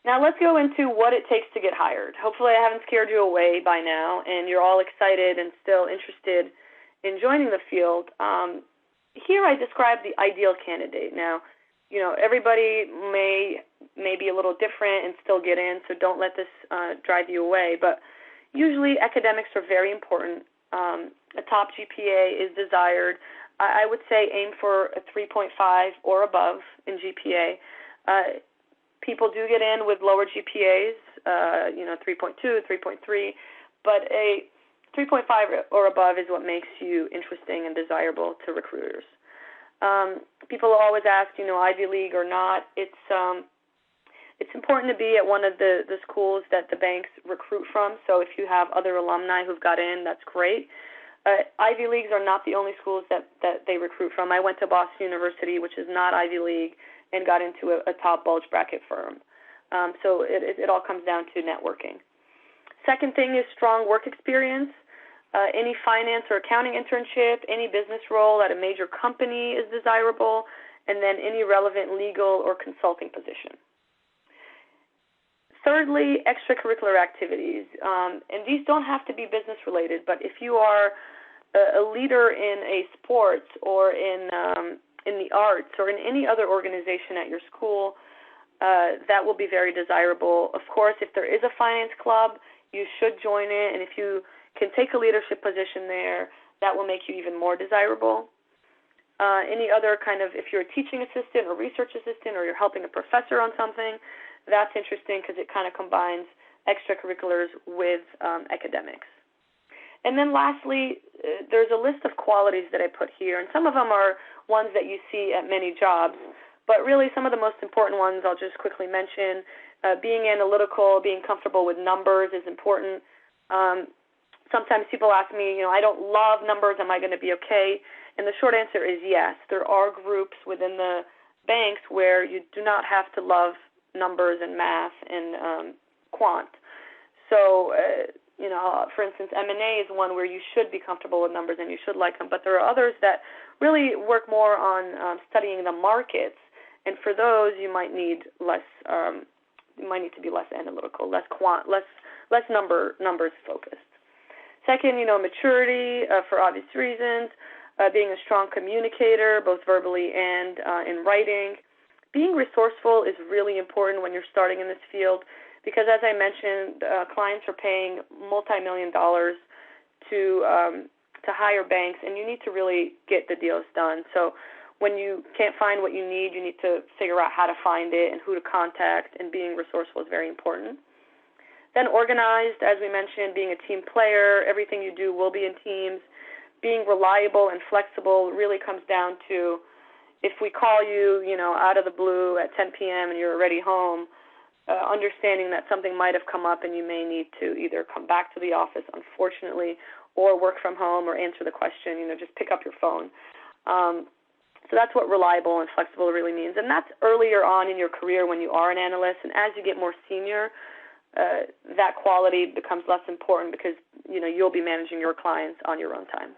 Now let's go into what it takes to get hired. Hopefully I haven't scared you away by now, and you're all excited and still interested in joining the field. Here I describe the ideal candidate. Now, everybody may be a little different and still get in, so don't let this drive you away. But usually academics are very important. A top GPA is desired. I would say aim for a 3.5 or above in GPA. People do get in with lower GPAs, 3.2, 3.3, but a 3.5 or above is what makes you interesting and desirable to recruiters. People always ask, Ivy League or not. It's important to be at one of the schools that the banks recruit from. So if you have other alumni who've got in, that's great. Ivy Leagues are not the only schools that they recruit from. I went to Boston University, which is not Ivy League, and got into a top bulge bracket firm. So it all comes down to networking. Second thing is strong work experience. Any finance or accounting internship, any business role at a major company is desirable, and then any relevant legal or consulting position. Thirdly, extracurricular activities. And these don't have to be business related, but if you are a leader in a sports or in the arts or in any other organization at your school, that will be very desirable. Of course, if there is a finance club, you should join it, and if you can take a leadership position there, that will make you even more desirable. Any other kind of, if you're a teaching assistant or research assistant or you're helping a professor on something, that's interesting because it kind of combines extracurriculars with academics. And then lastly, there's a list of qualities that I put here, and some of them are ones that you see at many jobs, but really some of the most important ones I'll just quickly mention. Being analytical, being comfortable with numbers is important. Sometimes people ask me, I don't love numbers, am I going to be okay? And the short answer is yes. There are groups within the banks where you do not have to love numbers and math and quant. So, for instance, M&A is one where you should be comfortable with numbers and you should like them, but there are others that really work more on studying the markets, and for those you might need less. You might need to be less analytical, less quant, less numbers focused. Second, maturity for obvious reasons, being a strong communicator, both verbally and in writing. Being resourceful is really important when you're starting in this field because, as I mentioned, clients are paying multi-million dollars to hire banks, and you need to really get the deals done. So when you can't find what you need to figure out how to find it and who to contact, and being resourceful is very important. Then organized, as we mentioned, being a team player. Everything you do will be in teams. Being reliable and flexible really comes down to if we call you, out of the blue at 10 p.m. and you're already home, understanding that something might have come up and you may need to either come back to the office, unfortunately, or work from home or answer the question, just pick up your phone. So that's what reliable and flexible really means. And that's earlier on in your career when you are an analyst. And as you get more senior, that quality becomes less important because, you'll be managing your clients on your own time.